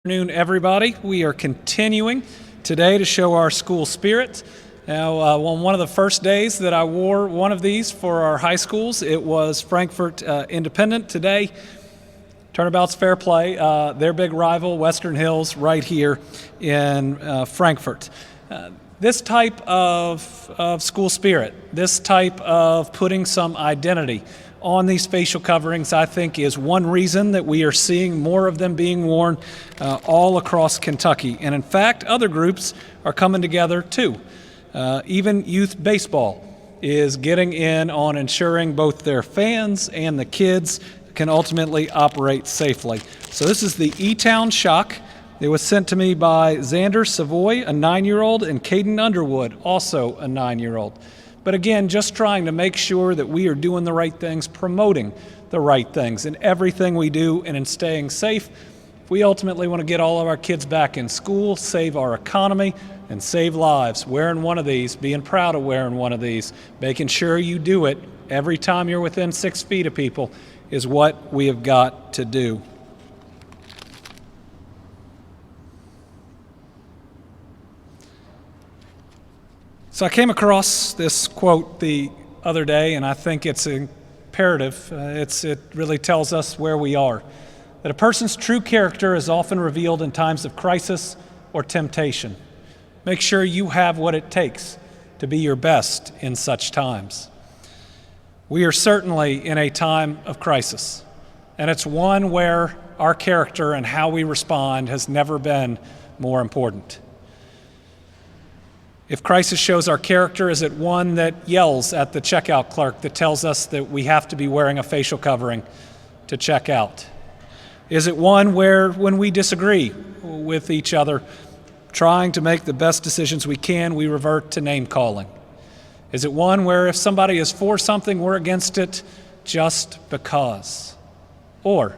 Good afternoon, everybody. We are continuing today to show our school spirit. Now, on one of the first days that I wore one of these for our high schools, it was Frankfort Independent. Today, Turnabout's Fair Play, their big rival, Western Hills, right here in Frankfort. This type of school spirit, this type of putting some identity on these facial coverings, I think, is one reason that we are seeing more of them being worn all across Kentucky. And in fact, other groups are coming together too. Even youth baseball is getting in on ensuring both their fans and the kids can ultimately operate safely. So this is the E-Town Shock. It was sent to me by Xander Savoy, a 9-year-old, and Caden Underwood, also a 9-year-old. But again, just trying to make sure that we are doing the right things, promoting the right things in everything we do, and in staying safe. If we ultimately want to get all of our kids back in school, save our economy, and save lives, wearing one of these, being proud of wearing one of these, making sure you do it every time you're within 6 feet of people is what we have got to do. So I came across this quote the other day, and I think it's imperative. It really tells us where we are. That a person's true character is often revealed in times of crisis or temptation. Make sure you have what it takes to be your best in such times. We are certainly in a time of crisis, and it's one where our character and how we respond has never been more important. If crisis shows our character, is it one that yells at the checkout clerk that tells us that we have to be wearing a facial covering to check out? Is it one where, when we disagree with each other, trying to make the best decisions we can, we revert to name calling? Is it one where if somebody is for something, we're against it just because? Or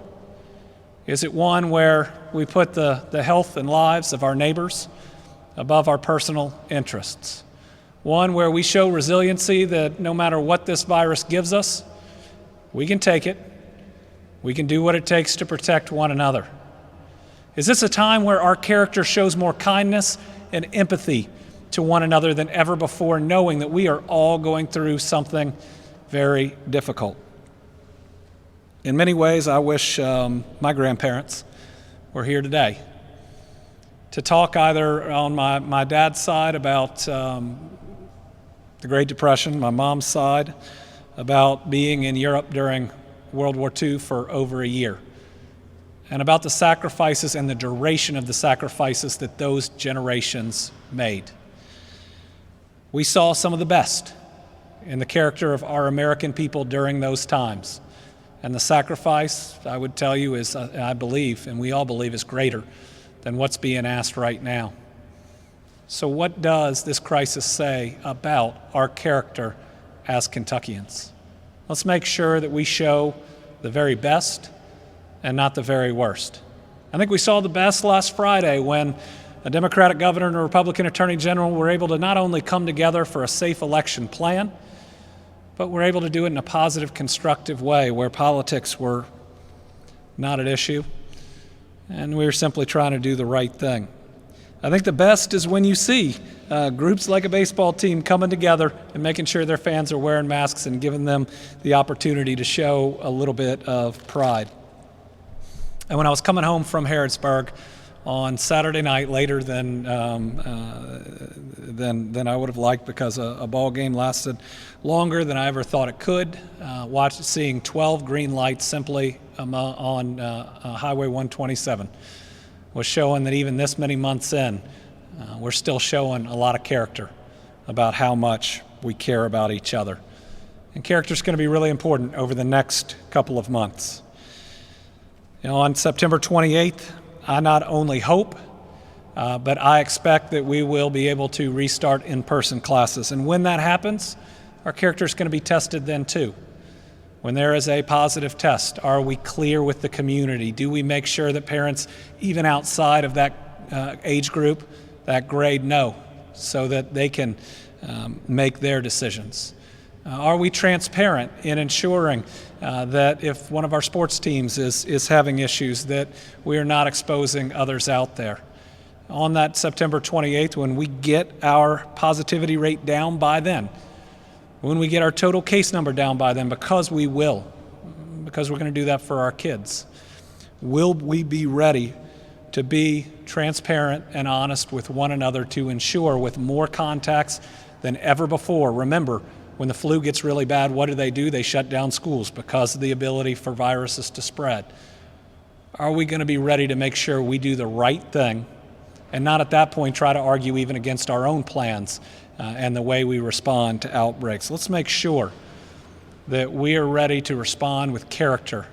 is it one where we put the health and lives of our neighbors above our personal interests? One where we show resiliency that no matter what this virus gives us, we can take it. We can do what it takes to protect one another. Is this a time where our character shows more kindness and empathy to one another than ever before, knowing that we are all going through something very difficult? In many ways, I wish my grandparents were here today to talk either on my dad's side about the Great Depression, my mom's side about being in Europe during World War II for over a year, and about the sacrifices and the duration of the sacrifices that those generations made. We saw some of the best in the character of our American people during those times. And the sacrifice, I would tell you, is, I believe, and we all believe, is greater than what's being asked right now. So what does this crisis say about our character as Kentuckians? Let's make sure that we show the very best and not the very worst. I think we saw the best last Friday when a Democratic governor and a Republican attorney general were able to not only come together for a safe election plan, but were able to do it in a positive, constructive way where politics were not at issue, and we were simply trying to do the right thing. I think the best is when you see groups like a baseball team coming together and making sure their fans are wearing masks and giving them the opportunity to show a little bit of pride. And when I was coming home from Harrodsburg on Saturday night, later than I would have liked, because a ball game lasted longer than I ever thought it could, seeing 12 green lights simply on Highway 127 was showing that even this many months in, we're still showing a lot of character about how much we care about each other. And character is going to be really important over the next couple of months. You know, on September 28th, I not only hope, but I expect that we will be able to restart in-person classes. And when that happens, our character is going to be tested then too. When there is a positive test, are we clear with the community? Do we make sure that parents, even outside of that age group, that grade, know, so that they can make their decisions? Are we transparent in ensuring that if one of our sports teams is having issues, that we are not exposing others out there? On that September 28th, when we get our positivity rate down by then, when we get our total case number down by then, because we will, because we're going to do that for our kids, will we be ready to be transparent and honest with one another to ensure with more contacts than ever before? Remember, when the flu gets really bad, what do? They shut down schools because of the ability for viruses to spread. Are we going to be ready to make sure we do the right thing and not at that point try to argue even against our own plans and the way we respond to outbreaks? Let's make sure that we are ready to respond with character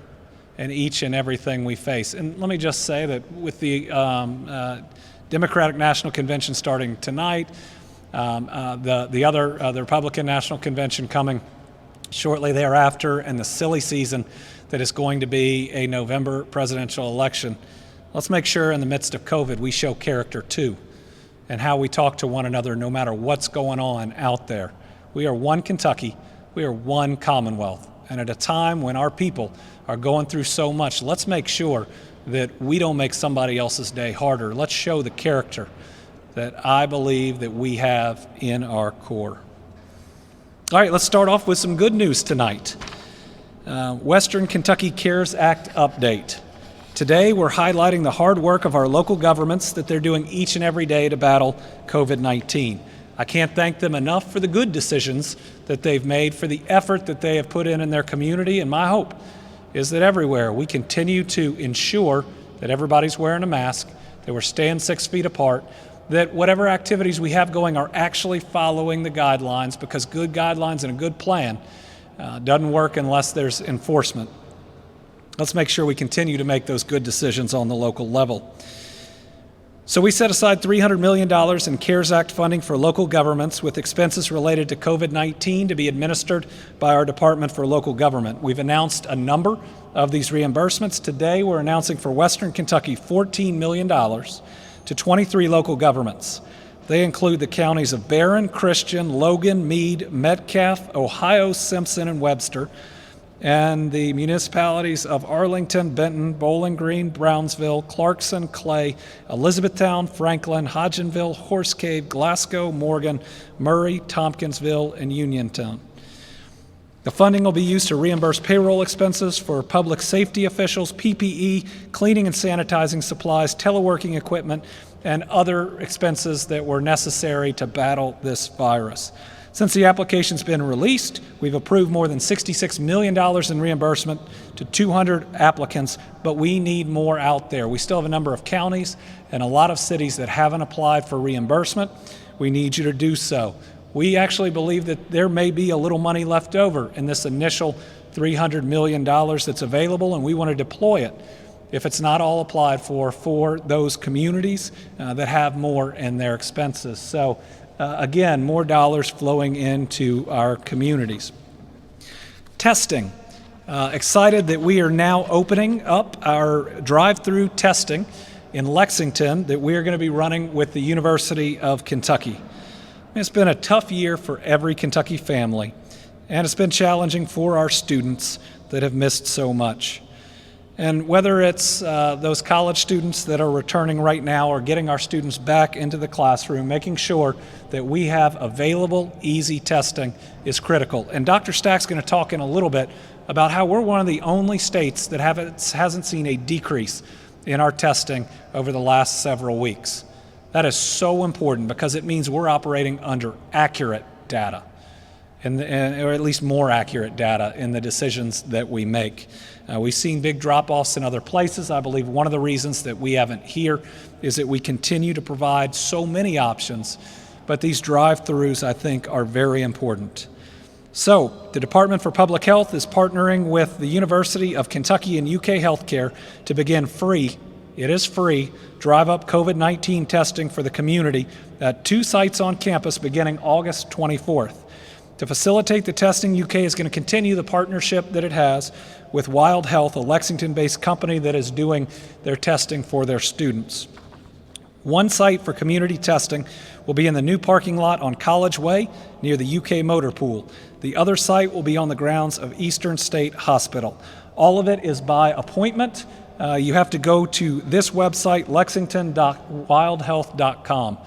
in each and everything we face. And let me just say that with the Democratic National Convention starting tonight, the Republican National Convention coming shortly thereafter, and the silly season that is going to be a November presidential election, let's make sure in the midst of COVID we show character too, and how we talk to one another no matter what's going on out there. We are one Kentucky, we are one Commonwealth, and at a time when our people are going through so much, let's make sure that we don't make somebody else's day harder. Let's show the character that I believe that we have in our core. All right, let's start off with some good news tonight. Western Kentucky CARES Act update. Today, we're highlighting the hard work of our local governments that they're doing each and every day to battle COVID-19. I can't thank them enough for the good decisions that they've made, for the effort that they have put in their community, and my hope is that everywhere we continue to ensure that everybody's wearing a mask, that we're staying 6 feet apart, that whatever activities we have going are actually following the guidelines, because good guidelines and a good plan doesn't work unless there's enforcement. Let's make sure we continue to make those good decisions on the local level. So we set aside $300 million in CARES Act funding for local governments with expenses related to COVID-19 to be administered by our Department for Local Government. We've announced a number of these reimbursements. Today we're announcing for Western Kentucky $14 million to 23 local governments. They include the counties of Barron, Christian, Logan, Meade, Metcalfe, Ohio, Simpson, and Webster, and the municipalities of Arlington, Benton, Bowling Green, Brownsville, Clarkson, Clay, Elizabethtown, Franklin, Hodgenville, Horse Cave, Glasgow, Morgan, Murray, Tompkinsville, and Uniontown. The funding will be used to reimburse payroll expenses for public safety officials, PPE, cleaning and sanitizing supplies, teleworking equipment, and other expenses that were necessary to battle this virus. Since the application's been released, we've approved more than $66 million in reimbursement to 200 applicants, but we need more out there. We still have a number of counties and a lot of cities that haven't applied for reimbursement. We need you to do so. We actually believe that there may be a little money left over in this initial $300 million that's available, and we want to deploy it, if it's not all applied for those communities that have more in their expenses. So again, more dollars flowing into our communities. Testing. Excited that we are now opening up our drive-through testing in Lexington that we are going to be running with the University of Kentucky. It's been a tough year for every Kentucky family, and it's been challenging for our students that have missed so much. And whether it's those college students that are returning right now or getting our students back into the classroom, making sure that we have available, easy testing is critical. And Dr. Stack's going to talk in a little bit about how we're one of the only states that hasn't seen a decrease in our testing over the last several weeks. That is so important because it means we're operating under accurate data, or at least more accurate data in the decisions that we make. We've seen big drop-offs in other places. I believe one of the reasons that we haven't here is that we continue to provide so many options, but these drive-throughs, I think, are very important. So, the Department for Public Health is partnering with the University of Kentucky and UK Healthcare to begin free, it is free, drive-up COVID-19 testing for the community at 2 sites on campus beginning August 24th. To facilitate the testing, UK is going to continue the partnership that it has with Wild Health, a Lexington-based company that is doing their testing for their students. One site for community testing will be in the new parking lot on College Way near the UK Motor Pool. The other site will be on the grounds of Eastern State Hospital. All of it is by appointment. You have to go to this website, lexington.wildhealth.com.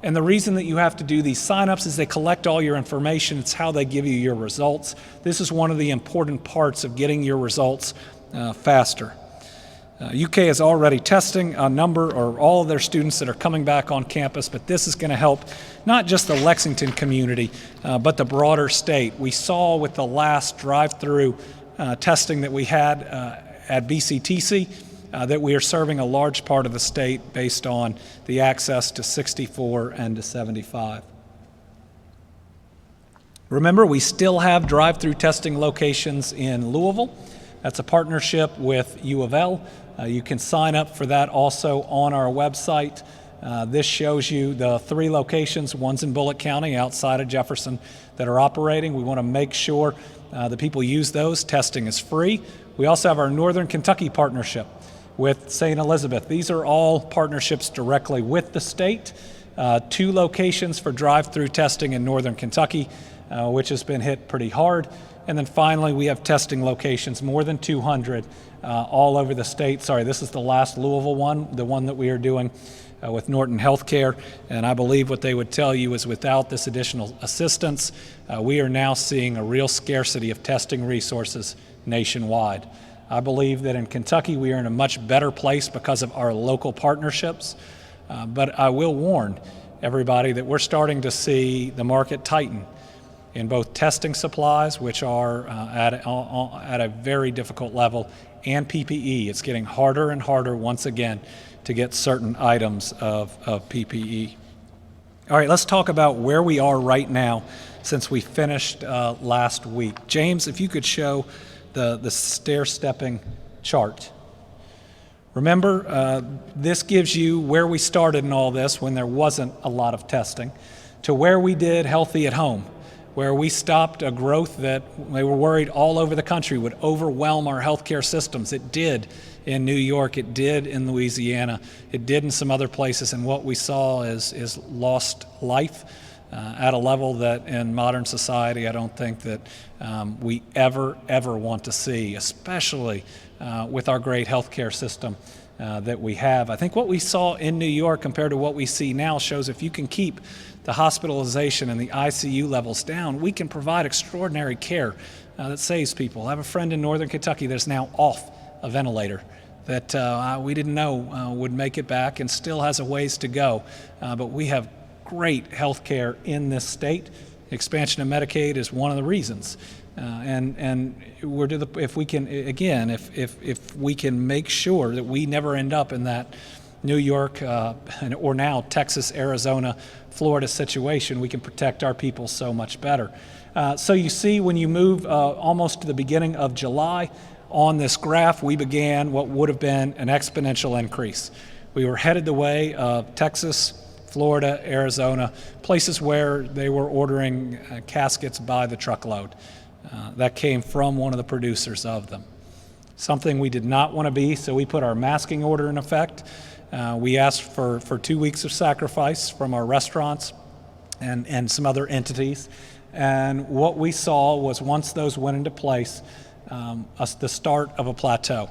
And the reason that you have to do these signups is they collect all your information. It's how they give you your results. This is one of the important parts of getting your results faster. UK is already testing a number or all of their students that are coming back on campus, but this is going to help not just the Lexington community, but the broader state. We saw with the last drive-through testing that we had at BCTC that we are serving a large part of the state based on the access to 64 and to 75. Remember, we still have drive-through testing locations in Louisville. That's a partnership with U of L. You can sign up for that also on our website. This shows you the 3 locations, one's in Bullitt County outside of Jefferson, that are operating. We want to make sure that people use those. Testing is free. We also have our Northern Kentucky partnership with St. Elizabeth. These are all partnerships directly with the state. 2 locations for drive-through testing in Northern Kentucky, which has been hit pretty hard. And then finally, we have testing locations, more than 200 all over the state. Sorry, this is the last Louisville one, the one that we are doing with Norton Healthcare. And I believe what they would tell you is without this additional assistance, we are now seeing a real scarcity of testing resources nationwide. I believe that in Kentucky, we are in a much better place because of our local partnerships. But I will warn everybody that we're starting to see the market tighten in both testing supplies, which are at a very difficult level, and PPE. It's getting harder and harder once again to get certain items of PPE. All right, let's talk about where we are right now since we finished last week. James, if you could show the stair-stepping chart. Remember, this gives you where we started in all this when there wasn't a lot of testing, to where we did healthy at home, where we stopped a growth that they were worried all over the country would overwhelm our healthcare systems. It did in New York, it did in Louisiana, it did in some other places, and what we saw is lost life at a level that in modern society I don't think that we ever want to see, especially with our great healthcare system that we have. I think what we saw in New York compared to what we see now shows if you can keep the hospitalization and the ICU levels down, we can provide extraordinary care that saves people. I have a friend in Northern Kentucky that's now off a ventilator that we didn't know would make it back and still has a ways to go. But we have great health care in this state. Expansion of Medicaid is one of the reasons. And we're to the, if we can, again, if we can make sure that we never end up in that New York or now Texas, Arizona, Florida situation, we can protect our people so much better. So you see when you move almost to the beginning of July, on this graph we began what would have been an exponential increase. We were headed the way of Texas, Florida, Arizona, places where they were ordering caskets by the truckload. That came from one of the producers of them. Something we did not want to be, so we put our masking order in effect. We asked for 2 weeks of sacrifice from our restaurants and some other entities. And what we saw was once those went into place, the start of a plateau.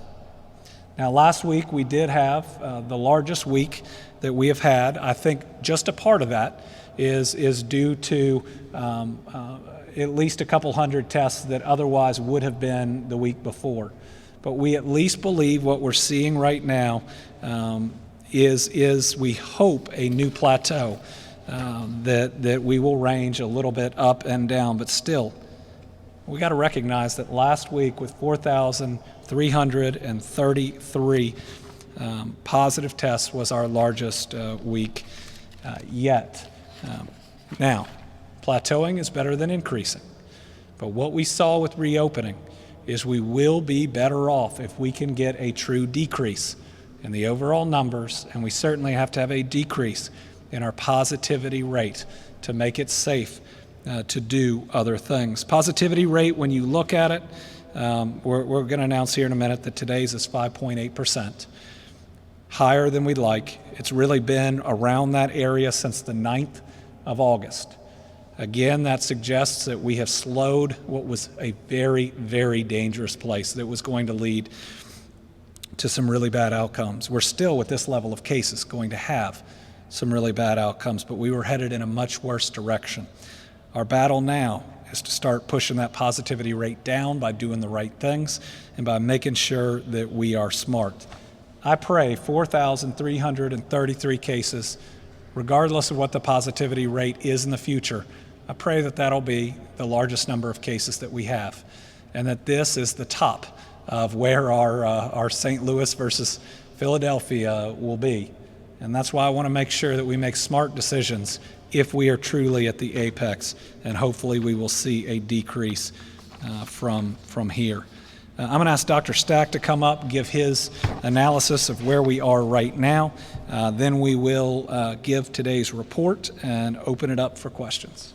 Now last week we did have the largest week that we have had. I think just a part of that is due to at least a couple hundred tests that otherwise would have been the week before. But we at least believe what we're seeing right now is we hope a new plateau that we will range a little bit up and down, but still we got to recognize that last week with 4,333 positive tests was our largest week yet. Now, plateauing is better than increasing, but what we saw with reopening is we will be better off if we can get a true decrease in the overall numbers, and we certainly have to have a decrease in our positivity rate to make it safe to do other things. Positivity rate, when you look at it, we're going to announce here in a minute that today's is 5.8%. higher than we'd like. It's really been around that area since the 9th of August. Again, that suggests that we have slowed what was a very, very dangerous place that was going to lead to some really bad outcomes. We're still, with this level of cases, going to have some really bad outcomes, but we were headed in a much worse direction. Our battle now is to start pushing that positivity rate down by doing the right things and by making sure that we are smart. I pray 4,333 cases, regardless of what the positivity rate is in the future, I pray that that'll be the largest number of cases that we have, and that this is the top of where our St. Louis versus Philadelphia will be. And that's why I want to make sure that we make smart decisions if we are truly at the apex, and hopefully we will see a decrease from here. I'm going to ask Dr. Stack to come up, give his analysis of where we are right now. Then we will give today's report and open it up for questions.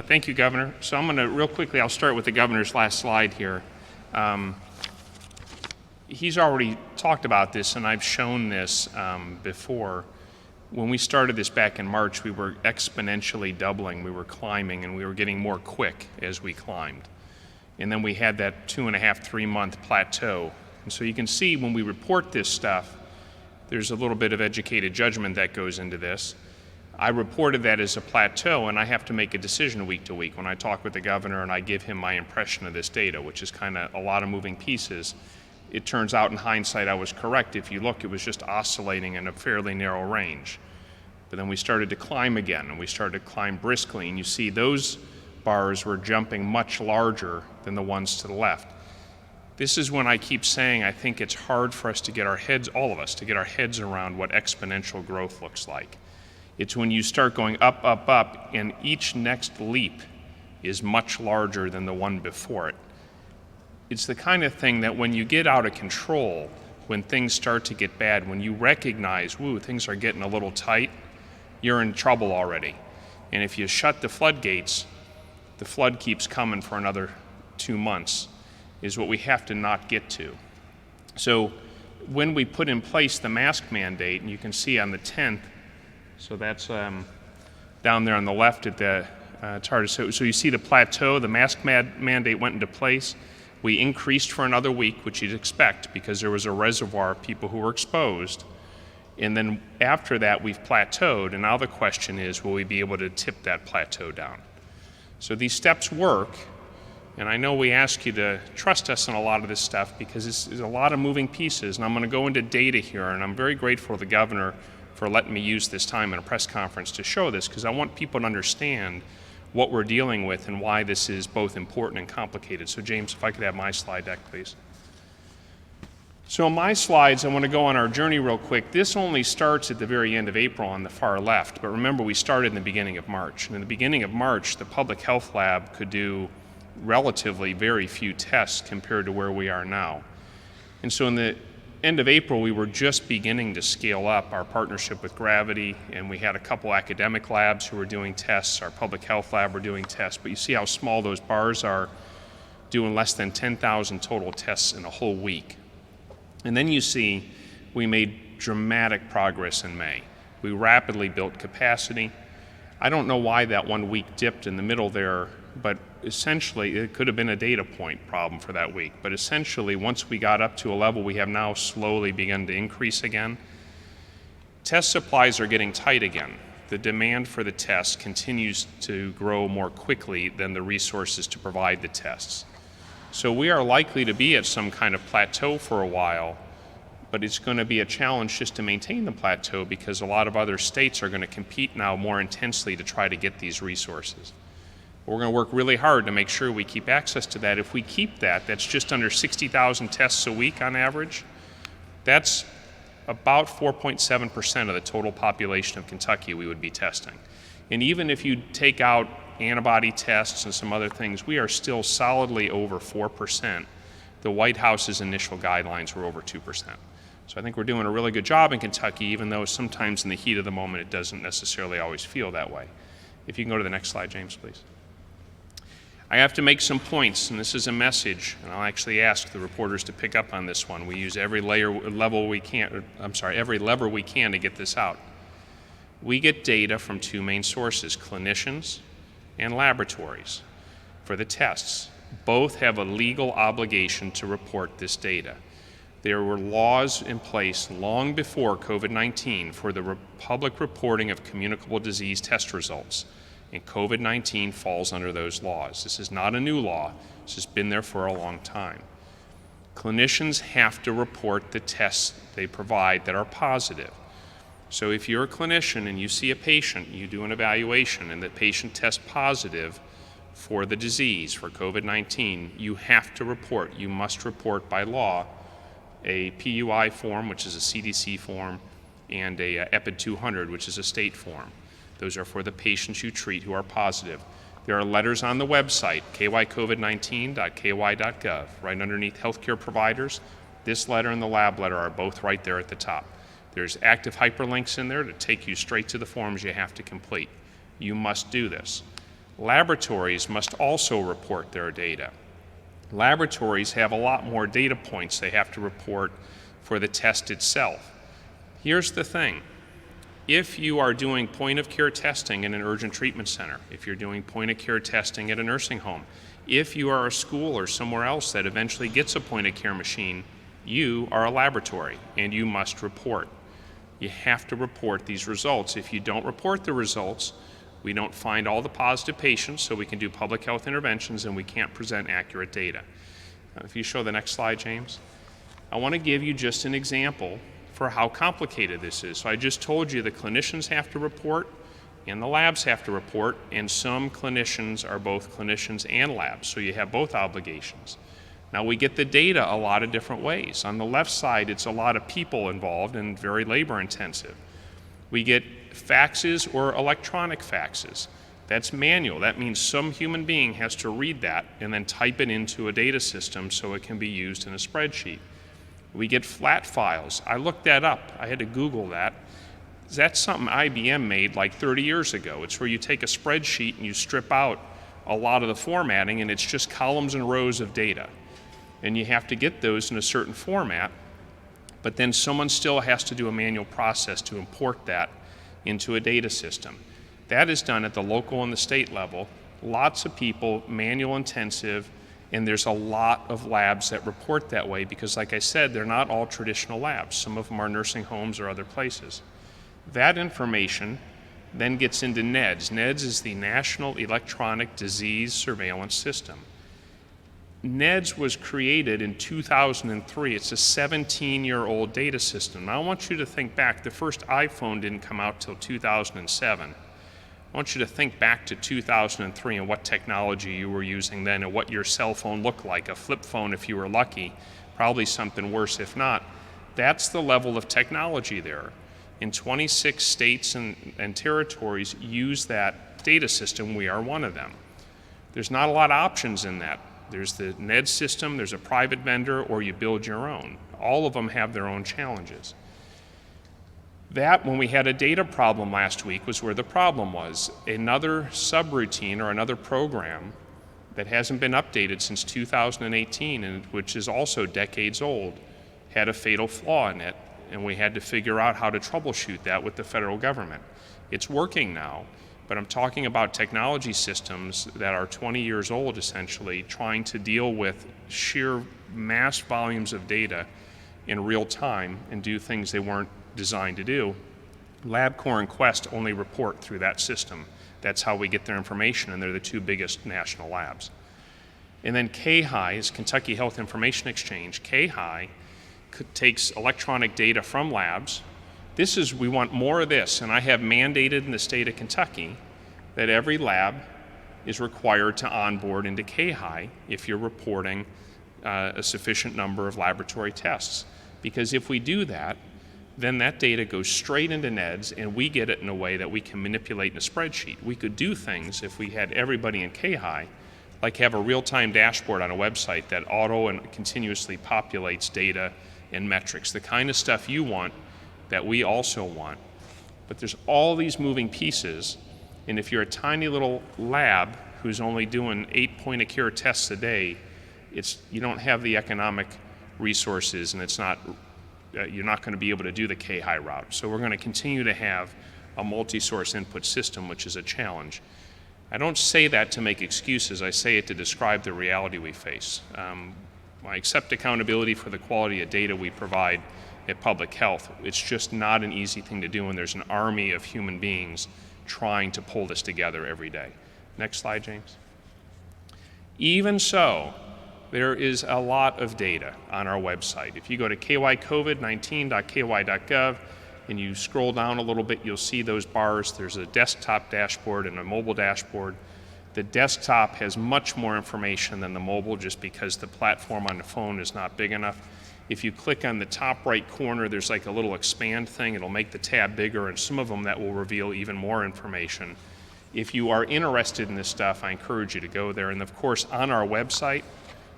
Thank you, Governor. So I'm going to, real quickly, I'll start with the Governor's last slide here. He's already talked about this, and I've shown this before. When we started this back in March, we were exponentially doubling. We were climbing, and we were getting more quick as we climbed. And then we had that 2.5, 3 month plateau. And so you can see when we report this stuff, there's a little bit of educated judgment that goes into this. I reported that as a plateau, and I have to make a decision week to week when I talk with the governor and I give him my impression of this data, which is kind of a lot of moving pieces. It turns out in hindsight I was correct. If you look, it was just oscillating in a fairly narrow range. But then we started to climb again, and we started to climb briskly, and you see those bars were jumping much larger than the ones to the left. This is when I keep saying I think it's hard for us to get our heads, all of us, to get our heads around what exponential growth looks like. It's when you start going up, up, up, and each next leap is much larger than the one before it. It's the kind of thing that when you get out of control, when things start to get bad, when you recognize, woo, things are getting a little tight, you're in trouble already. And if you shut the floodgates, the flood keeps coming for another 2 months, is what we have to not get to. So when we put in place the mask mandate, and you can see on the 10th, so that's down there on the left at the chart. So you see the plateau, the mask mandate went into place. We increased for another week, which you'd expect because there was a reservoir of people who were exposed. And then after that, we've plateaued, and now the question is, will we be able to tip that plateau down? So these steps work, and I know we ask you to trust us on a lot of this stuff because there's a lot of moving pieces, and I'm going to go into data here, and I'm very grateful to the governor for letting me use this time in a press conference to show this, because I want people to understand what we're dealing with and why this is both important and complicated. So James, if I could have my slide deck, please. So in my slides, I want to go on our journey real quick. This only starts at the very end of April on the far left, but remember we started in the beginning of March. And in the beginning of March, the public health lab could do relatively very few tests compared to where we are now. And so in the end of April, we were just beginning to scale up our partnership with Gravity, and we had a couple academic labs who were doing tests. Our public health lab were doing tests, but you see how small those bars are, doing less than 10,000 total tests in a whole week. And then you see we made dramatic progress in May. We rapidly built capacity. I don't know why that 1 week dipped in the middle there, but essentially it could have been a data point problem for that week. But essentially, once we got up to a level we have now slowly begun to increase again, test supplies are getting tight again. The demand for the tests continues to grow more quickly than the resources to provide the tests. So we are likely to be at some kind of plateau for a while, but it's going to be a challenge just to maintain the plateau because a lot of other states are going to compete now more intensely to try to get these resources. We're going to work really hard to make sure we keep access to that. If we keep that, that's just under 60,000 tests a week on average. That's about 4.7% of the total population of Kentucky we would be testing. And even if you take out antibody tests and some other things, we are still solidly over 4%. The White House's initial guidelines were over 2%. So I think we're doing a really good job in Kentucky, even though sometimes in the heat of the moment it doesn't necessarily always feel that way. If you can go to the next slide, James, please. I have to make some points, and this is a message, and I'll actually ask the reporters to pick up on this one. We use every lever we can to get this out. We get data from two main sources, clinicians and laboratories, for the tests. Both have a legal obligation to report this data. There were laws in place long before COVID-19 for the public reporting of communicable disease test results, and COVID-19 falls under those laws. This is not a new law. This has been there for a long time. Clinicians have to report the tests they provide that are positive. So if you're a clinician and you see a patient, you do an evaluation, and the patient tests positive for the disease, for COVID-19, you have to report. You must report by law a PUI form, which is a CDC form, and a EPID 200, which is a state form. Those are for the patients you treat who are positive. There are letters on the website, kycovid19.ky.gov, right underneath healthcare providers. This letter and the lab letter are both right there at the top. There's active hyperlinks in there to take you straight to the forms you have to complete. You must do this. Laboratories must also report their data. Laboratories have a lot more data points they have to report for the test itself. Here's the thing. If you are doing point-of-care testing in an urgent treatment center, if you're doing point-of-care testing at a nursing home, if you are a school or somewhere else that eventually gets a point-of-care machine, you are a laboratory and you must report. You have to report these results. If you don't report the results, we don't find all the positive patients, so we can do public health interventions, and we can't present accurate data. If you show the next slide, James. I want to give you just an example for how complicated this is. So I just told you the clinicians have to report and the labs have to report, and some clinicians are both clinicians and labs, so you have both obligations. Now we get the data a lot of different ways. On the left side, it's a lot of people involved and very labor intensive. We get faxes or electronic faxes. That's manual. That means some human being has to read that and then type it into a data system so it can be used in a spreadsheet. We get flat files. I looked that up. I had to Google that. That's something IBM made like 30 years ago. It's where you take a spreadsheet and you strip out a lot of the formatting, and it's just columns and rows of data. And you have to get those in a certain format, but then someone still has to do a manual process to import that into a data system. That is done at the local and the state level. Lots of people, manual intensive, and there's a lot of labs that report that way because, like I said, they're not all traditional labs. Some of them are nursing homes or other places. That information then gets into NEDS. NEDS is the National Electronic Disease Surveillance System. NEDS was created in 2003. It's a 17-year-old data system. Now I want you to think back. The first iPhone didn't come out till 2007. I want you to think back to 2003 and what technology you were using then and what your cell phone looked like. A flip phone if you were lucky, probably something worse if not. That's the level of technology there. In 26 states and territories use that data system. We are one of them. There's not a lot of options in that. There's the NED system, there's a private vendor, or you build your own. All of them have their own challenges. That, when we had a data problem last week, was where the problem was. Another subroutine or another program that hasn't been updated since 2018, and which is also decades old, had a fatal flaw in it, and we had to figure out how to troubleshoot that with the federal government. It's working now, but I'm talking about technology systems that are 20 years old, essentially, trying to deal with sheer mass volumes of data in real time and do things they weren't designed to do. LabCorp and Quest only report through that system. That's how we get their information, and they're the two biggest national labs. And then KHI is Kentucky Health Information Exchange. KHI takes electronic data from labs. We want more of this, and I have mandated in the state of Kentucky that every lab is required to onboard into KHI if you're reporting a sufficient number of laboratory tests. Because if we do that, then that data goes straight into NEDS, and we get it in a way that we can manipulate in a spreadsheet. We could do things if we had everybody in KHI, like have a real-time dashboard on a website that auto and continuously populates data and metrics, the kind of stuff you want that we also want. But there's all these moving pieces, And if you're a tiny little lab who's only doing 8 point-of-care tests a day, you don't have the economic resources, and you're not going to be able to do the K-high route. So we're going to continue to have a multi-source input system, which is a challenge. I don't say that to make excuses. I say it to describe the reality we face. I accept accountability for the quality of data we provide at public health. It's just not an easy thing to do, and there's an army of human beings trying to pull this together every day. Next slide, James. Even so, there is a lot of data on our website. If you go to kycovid19.ky.gov and you scroll down a little bit, you'll see those bars. There's a desktop dashboard and a mobile dashboard. The desktop has much more information than the mobile, just because the platform on the phone is not big enough. If you click on the top right corner, there's like a little expand thing. It'll make the tab bigger, and some of them that will reveal even more information. If you are interested in this stuff, I encourage you to go there. And of course, on our website,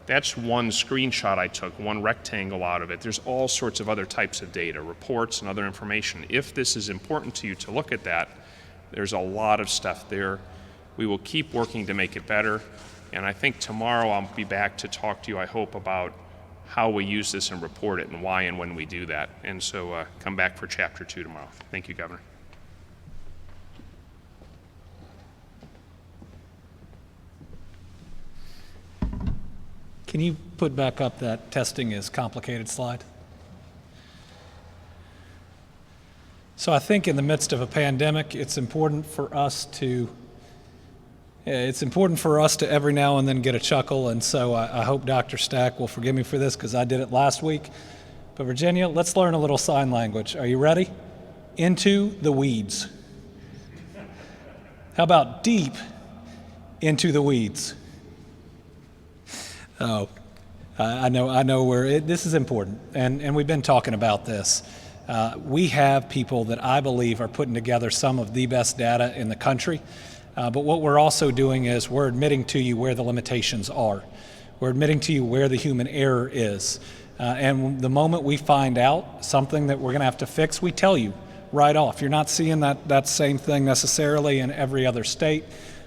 that's one screenshot I took, one rectangle out of it. There's all sorts of other types of data, reports and other information. If this is important to you to look at that, there's a lot of stuff there. We will keep working to make it better. And I think tomorrow I'll be back to talk to you, I hope, about how we use this and report it and why and when we do that. And so come back for Chapter 2 tomorrow. Thank you, Governor. Can you put back up that testing is complicated slide? So I think in the midst of a pandemic, it's important for us to every now and then get a chuckle, and so I hope Dr. Stack will forgive me for this because I did it last week. But Virginia, let's learn a little sign language. Are you ready? Into the weeds. How about deep into the weeds? Oh, I know where this is important, and we've been talking about this. We have people that I believe are putting together some of the best data in the country, but what we're also doing is we're admitting to you where the limitations are. We're admitting to you where the human error is, and the moment we find out something that we're going to have to fix, we tell you right off. You're not seeing that same thing necessarily in every other state.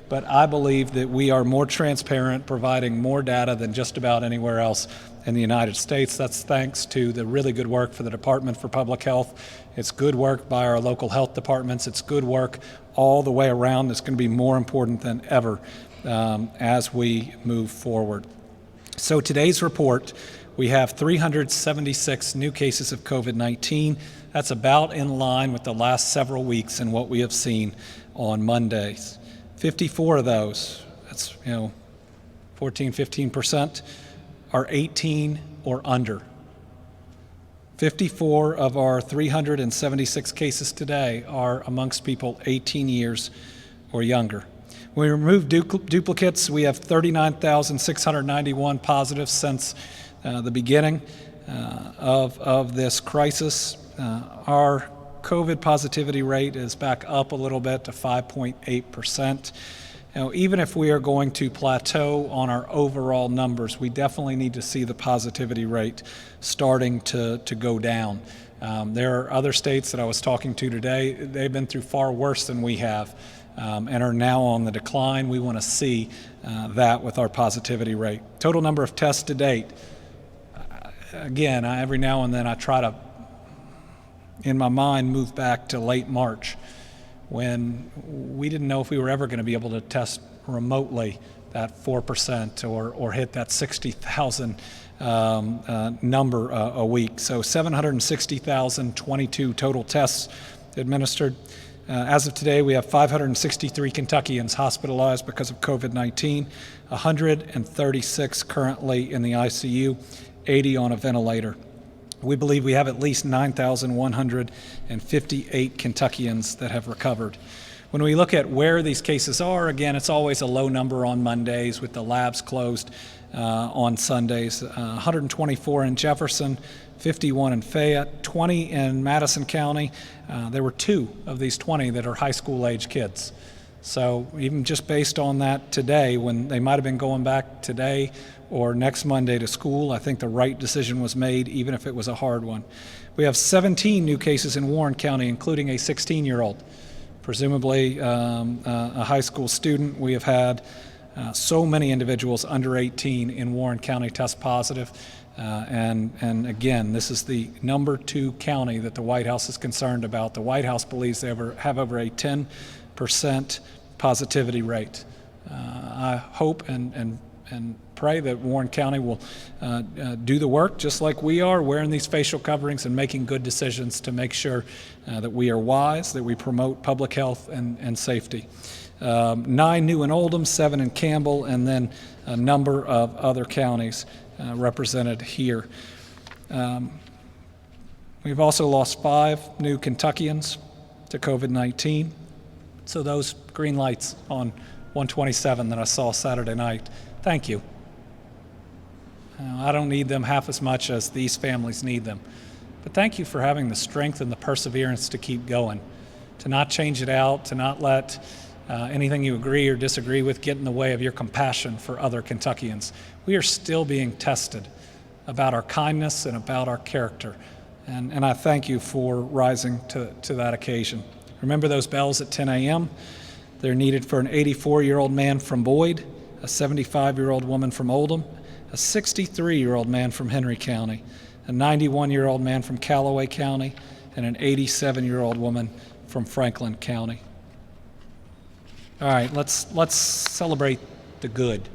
But I believe that we are more transparent, providing more data than just about anywhere else in the United States. That's thanks to the really good work for the Department for Public Health. It's good work by our local health departments. It's good work all the way around. It's going to be more important than ever as we move forward. So today's report, we have 376 new cases of COVID-19. That's about in line with the last several weeks and what we have seen on Mondays. 54 of those, that's 15%, are 18 or under. 54 of our 376 cases today are amongst people 18 years or younger. When we remove duplicates, we have 39,691 positives since the beginning of this crisis. Our COVID positivity rate is back up a little bit to 5.8%. Even if we are going to plateau on our overall numbers, we definitely need to see the positivity rate starting to go down. There are other states that I was talking to today, they've been through far worse than we have and are now on the decline. We want to see that with our positivity rate. Total number of tests to date. Again, every now and then I try to, in my mind, move back to late March when we didn't know if we were ever going to be able to test remotely that 4% or hit that 60,000 number a week. So 760,022 total tests administered. As of today, we have 563 Kentuckians hospitalized because of COVID-19, 136 currently in the ICU, 80 on a ventilator. We believe we have at least 9,158 Kentuckians that have recovered. When we look at where these cases are, again, it's always a low number on Mondays with the labs closed on Sundays. 124 in Jefferson, 51 in Fayette, 20 in Madison County. There were 2 of these 20 that are high school age kids. So even just based on that today, when they might have been going back today or next Monday to school, I think the right decision was made, even if it was a hard one. We have 17 new cases in Warren County, including a 16-year-old. presumably a high school student. We have had so many individuals under 18 in Warren County test positive. And again, this is the number 2 county that the White House is concerned about. The White House believes they have over a 10% positivity rate. I hope and pray that Warren County will do the work just like we are, wearing these facial coverings and making good decisions to make sure that we are wise, that we promote public health and safety. 9 new in Oldham, 7 in Campbell, and then a number of other counties represented here. We've also lost 5 new Kentuckians to COVID-19. So those green lights on 127 that I saw Saturday night, thank you. I don't need them half as much as these families need them. But thank you for having the strength and the perseverance to keep going, to not change it out, to not let anything you agree or disagree with get in the way of your compassion for other Kentuckians. We are still being tested about our kindness and about our character. And I thank you for rising to that occasion. Remember those bells at 10 a.m.? They're needed for an 84-year-old man from Boyd, a 75-year-old woman from Oldham, a 63-year-old man from Henry County, a 91-year-old man from Callaway County, and an 87-year-old woman from Franklin County. All right, let's celebrate the good.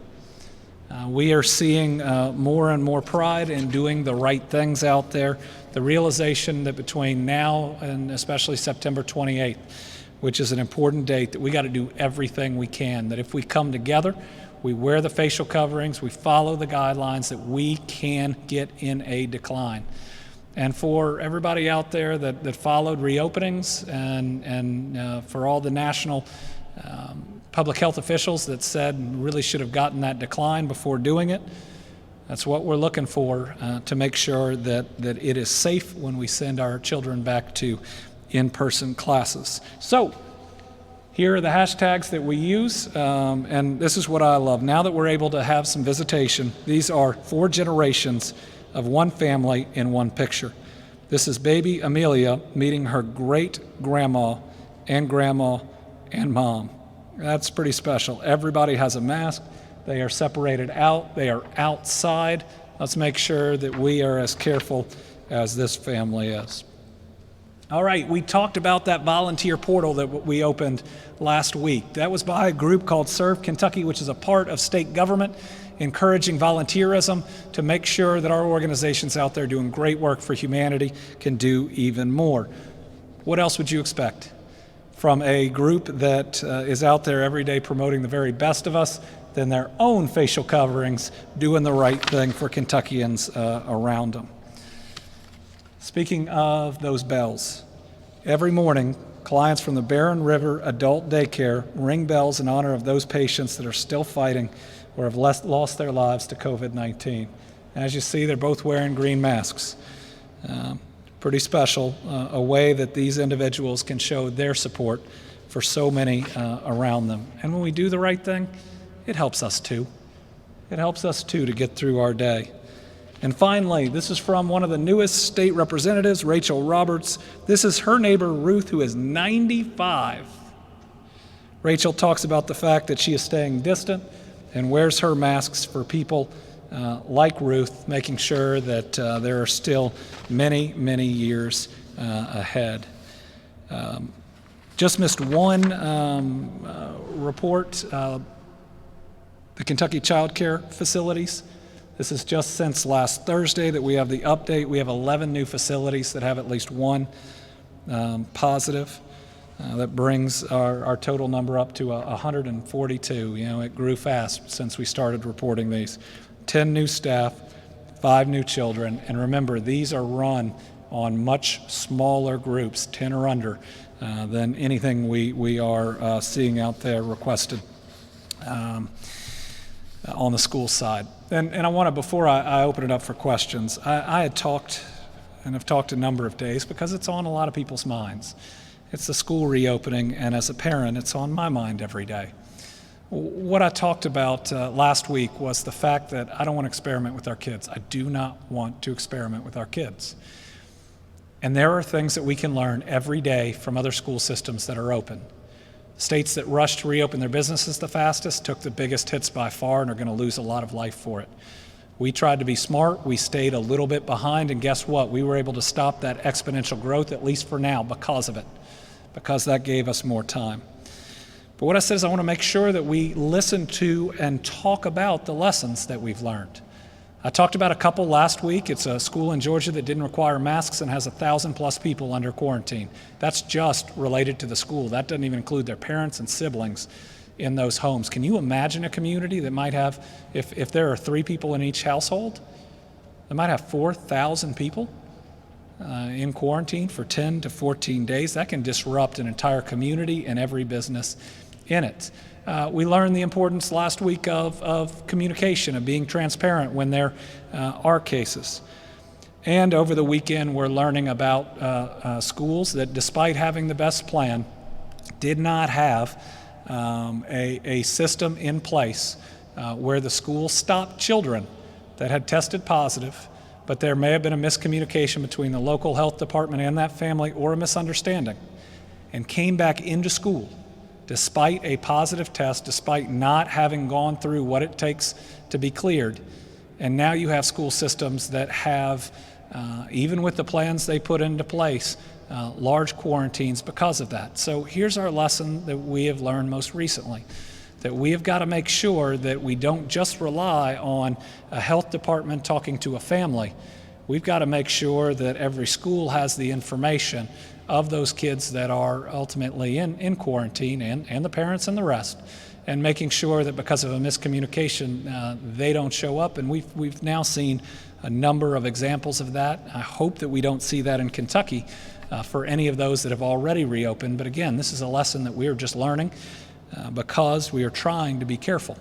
We are seeing more and more pride in doing the right things out there. The realization that between now and especially September 28th, which is an important date, that we got to do everything we can, that if we come together, we wear the facial coverings, we follow the guidelines, that we can get in a decline. And for everybody out there that followed reopenings and for all the national public health officials that said really should have gotten that decline before doing it, that's what we're looking for to make sure that it is safe when we send our children back to in-person classes. So here are the hashtags that we use, and this is what I love. Now that we're able to have some visitation, these are 4 generations of one family in one picture. This is baby Amelia meeting her great-grandma and grandma and mom. That's pretty special. Everybody has a mask. They are separated out. They are outside. Let's make sure that we are as careful as this family is. All right, we talked about that volunteer portal that we opened last week. That was by a group called Serve Kentucky, which is a part of state government, encouraging volunteerism to make sure that our organizations out there doing great work for humanity can do even more. What else would you expect from a group that is out there every day promoting the very best of us than their own facial coverings, doing the right thing for Kentuckians around them? Speaking of those bells, every morning, clients from the Barren River Adult Daycare ring bells in honor of those patients that are still fighting or have lost their lives to COVID-19. As you see, they're both wearing green masks. Pretty special, a way that these individuals can show their support for so many around them. And when we do the right thing, it helps us too. It helps us too to get through our day. And finally, this is from one of the newest state representatives, Rachel Roberts. This is her neighbor, Ruth, who is 95. Rachel talks about the fact that she is staying distant and wears her masks for people like Ruth, making sure that there are still many, many years ahead. Just missed one report, the Kentucky child care facilities. This is just since last Thursday that we have the update. We have 11 new facilities that have at least one positive. That brings our total number up to 142. You know, it grew fast since we started reporting these. 10 new staff, 5 new children, and remember, these are run on much smaller groups, 10 or under, than anything we are seeing out there requested on the school side. And I want to, before I open it up for questions, I had talked, and have talked a number of days, because it's on a lot of people's minds. It's the school reopening, and as a parent, it's on my mind every day. What I talked about last week was the fact that I don't want to experiment with our kids. I do not want to experiment with our kids. And there are things that we can learn every day from other school systems that are open. States that rushed to reopen their businesses the fastest took the biggest hits by far and are going to lose a lot of life for it. We tried to be smart. We stayed a little bit behind, and guess what? We were able to stop that exponential growth, at least for now, because of it, because that gave us more time. But what I said is I want to make sure that we listen to and talk about the lessons that we've learned. I talked about a couple last week. It's a school in Georgia that didn't require masks and has 1,000+ people under quarantine. That's just related to the school. That doesn't even include their parents and siblings in those homes. Can you imagine a community that might have, if there are 3 people in each household, they might have 4,000 people in quarantine for 10 to 14 days. That can disrupt an entire community and every business in it. We learned the importance last week of communication, of being transparent when there are cases. And over the weekend, we're learning about schools that, despite having the best plan, did not have a system in place where the school stopped children that had tested positive, but there may have been a miscommunication between the local health department and that family, or a misunderstanding, and came back into school despite a positive test, despite not having gone through what it takes to be cleared. And now you have school systems that have, even with the plans they put into place, large quarantines because of that. So here's our lesson that we have learned most recently, that we have got to make sure that we don't just rely on a health department talking to a family. We've got to make sure that every school has the information of those kids that are ultimately in quarantine, and the parents and the rest, and making sure that because of a miscommunication, they don't show up. And we've now seen a number of examples of that. I hope that we don't see that in Kentucky for any of those that have already reopened. But again, this is a lesson that we are just learning because we are trying to be careful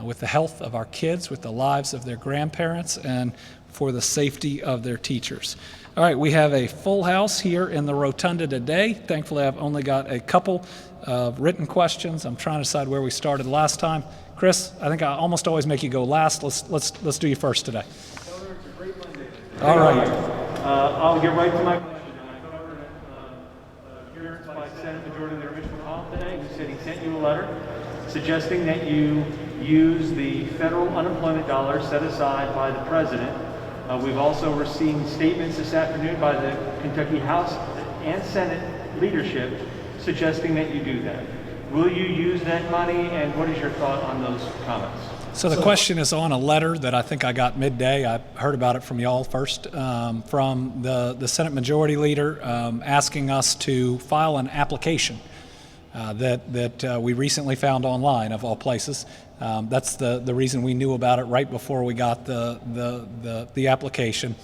with the health of our kids, with the lives of their grandparents, and for the safety of their teachers. All right, we have a full house here in the rotunda today. Thankfully, I've only got a couple of written questions. I'm trying to decide where we started last time. Chris, I think I almost always make you go last. Let's do you first today. It's a great Monday. All right. I'll get right to my question. I covered an appearance by Senate Majority Leader Mitch McConnell today, who said he sent you a letter suggesting that you use the federal unemployment dollars set aside by the president. We've also received statements this afternoon by the Kentucky House and Senate leadership suggesting that you do that. Will you use that money, and what is your thought on those comments? So the question is on a letter that I think I got midday. I heard about it from y'all first, from the Senate Majority Leader asking us to file an application that we recently found online, of all places. That's the reason we knew about it right before we got the application.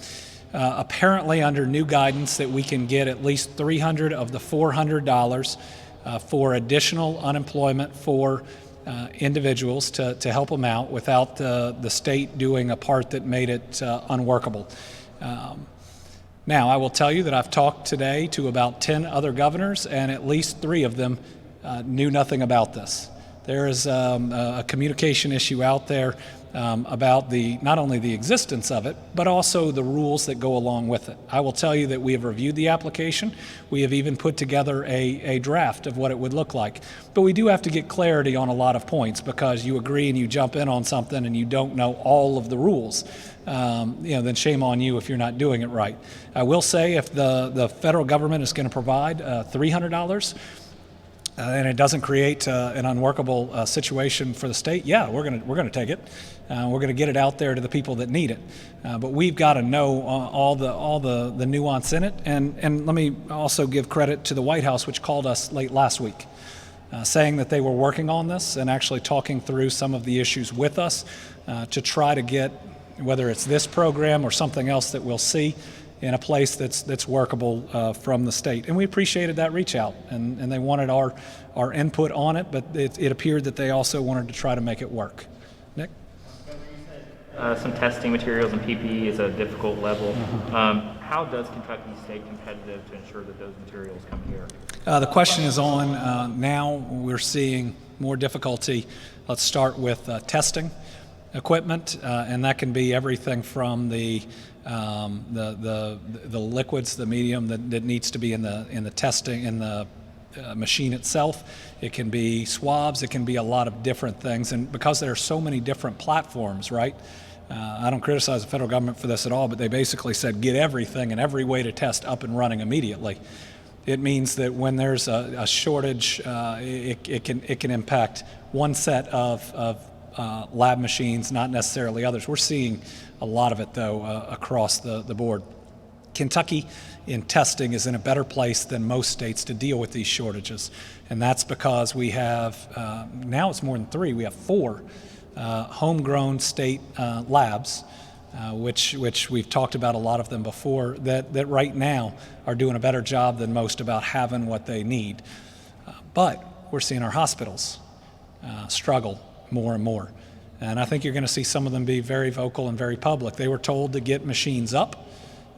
Apparently, under new guidance, that we can get at least $300 of the $400 for additional unemployment for individuals to help them out without the state doing a part that made it unworkable. Now, I will tell you that I've talked today to about 10 other governors, and at least 3 of them knew nothing about this. There is a communication issue out there about not only the existence of it, but also the rules that go along with it. I will tell you that we have reviewed the application. We have even put together a draft of what it would look like. But we do have to get clarity on a lot of points, because you agree and you jump in on something and you don't know all of the rules. Then shame on you if you're not doing it right. I will say, if the federal government is going to provide $300, and it doesn't create an unworkable situation for the state, yeah, we're gonna take it. We're gonna get it out there to the people that need it. But we've got to know all the nuance in it. And let me also give credit to the White House, which called us late last week, saying that they were working on this and actually talking through some of the issues with us to try to get, whether it's this program or something else that we'll see, in a place that's workable from the state. And we appreciated that reach out, and they wanted our input on it, but it appeared that they also wanted to try to make it work. Nick? Some testing materials and PPE is a difficult level. How does Kentucky stay competitive to ensure that those materials come here? The question is on, now we're seeing more difficulty. Let's start with testing equipment, and that can be everything from the liquids, the medium that needs to be in the testing, in the machine itself, it can be swabs, it can be a lot of different things. And because there are so many different platforms, right? I don't criticize the federal government for this at all, but they basically said get everything and every way to test up and running immediately. It means that when there's a shortage, it can impact one set of lab machines, not necessarily others. We're seeing a lot of it, though, across the board. Kentucky, in testing, is in a better place than most states to deal with these shortages. And that's because we have, now it's more than 3, we have 4 homegrown state labs, which we've talked about a lot of them before, that right now are doing a better job than most about having what they need. But we're seeing our hospitals struggle more and more. And I think you're going to see some of them be very vocal and very public. They were told to get machines up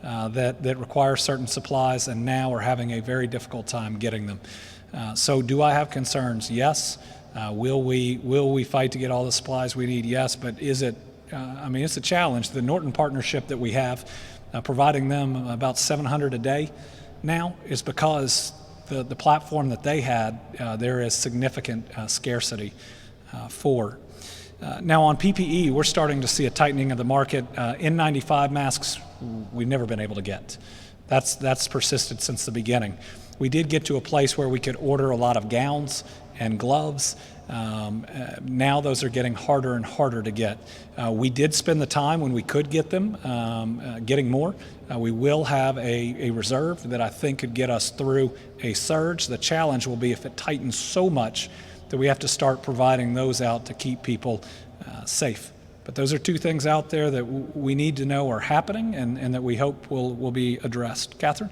that require certain supplies, and now are having a very difficult time getting them. So do I have concerns? Yes. Will we fight to get all the supplies we need? Yes. But is it, it's a challenge. The Norton partnership that we have, providing them about 700 a day now, is because the platform that they had, there is significant scarcity for. Now on PPE, we're starting to see a tightening of the market. N95 masks, we've never been able to get. That's persisted since the beginning. We did get to a place where we could order a lot of gowns and gloves. Now those are getting harder and harder to get. We did spend the time when we could get them, getting more. We will have a reserve that I think could get us through a surge. The challenge will be if it tightens so much that we have to start providing those out to keep people safe. But those are 2 things out there that we need to know are happening and that we hope will be addressed. Catherine?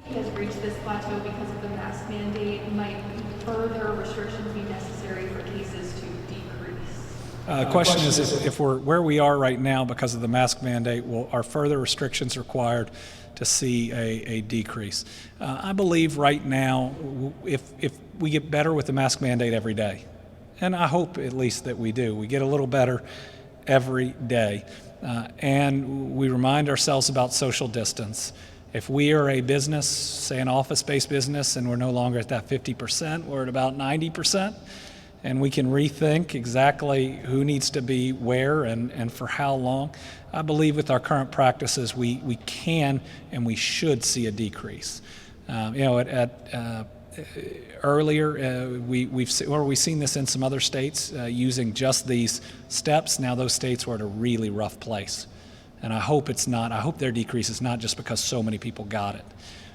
Has reached this plateau because of the mask mandate. Might further restrictions be necessary for cases to decrease? The question is if we're where we are right now because of the mask mandate, are further restrictions required to see a decrease? I believe right now, if we get better with the mask mandate every day, and I hope at least that we do, we get a little better every day, and we remind ourselves about social distance. If we are a business, say an office-based business, and we're no longer at that 50%, we're at about 90%, and we can rethink exactly who needs to be where and for how long, I believe with our current practices, we can and we should see a decrease. Earlier, we've seen this in some other states using just these steps. Now those states were at a really rough place. And I hope it's not. I hope their decrease is not just because so many people got it.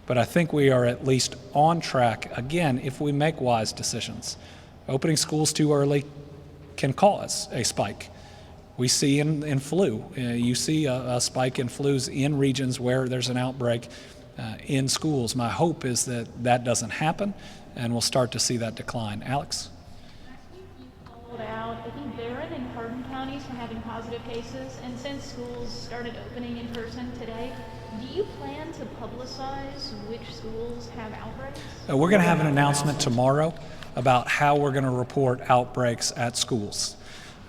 But I think we are at least on track, again, if we make wise decisions. Opening schools too early can cause a spike. We see in flu, you see a spike in flus in regions where there's an outbreak in schools. My hope is that doesn't happen, and we'll start to see that decline. Alex? You called out, I think Barron and Hardin counties for having positive cases, and since schools started opening in person today, do you plan to publicize which schools have outbreaks? We're going to have an announcement tomorrow about how we're going to report outbreaks at schools.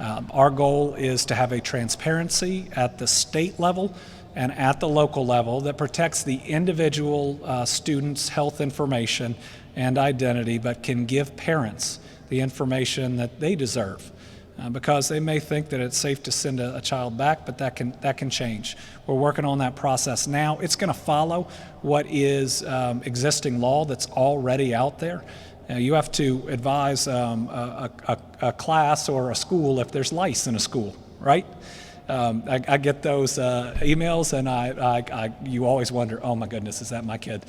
Our goal is to have a transparency at the state level and at the local level that protects the individual student's health information and identity, but can give parents the information that they deserve. Because they may think that it's safe to send a child back, but that can change. We're working on that process now. It's going to follow what is existing law that's already out there. You have to advise a class or a school if there's lice in a school, right? I get those emails, and you always wonder, oh my goodness, is that my kid?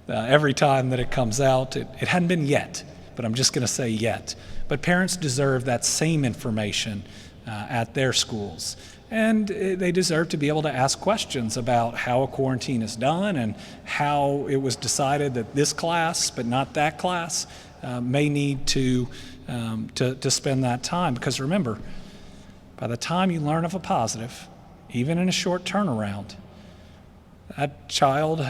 Every time that it comes out, it hadn't been yet, but I'm just going to say yet. But parents deserve that same information at their schools. And they deserve to be able to ask questions about how a quarantine is done and how it was decided that this class, but not that class, may need to spend that time. Because remember, by the time you learn of a positive, even in a short turnaround, that child,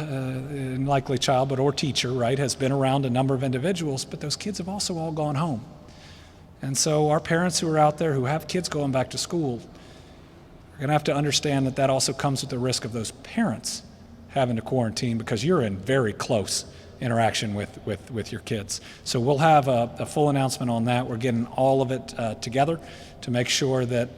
likely child, or teacher, right, has been around a number of individuals, but those kids have also all gone home. And so our parents who are out there who have kids going back to school are going to have to understand that also comes with the risk of those parents having to quarantine because you're in very close interaction with your kids. So we'll have a full announcement on that. We're getting all of it together to make sure that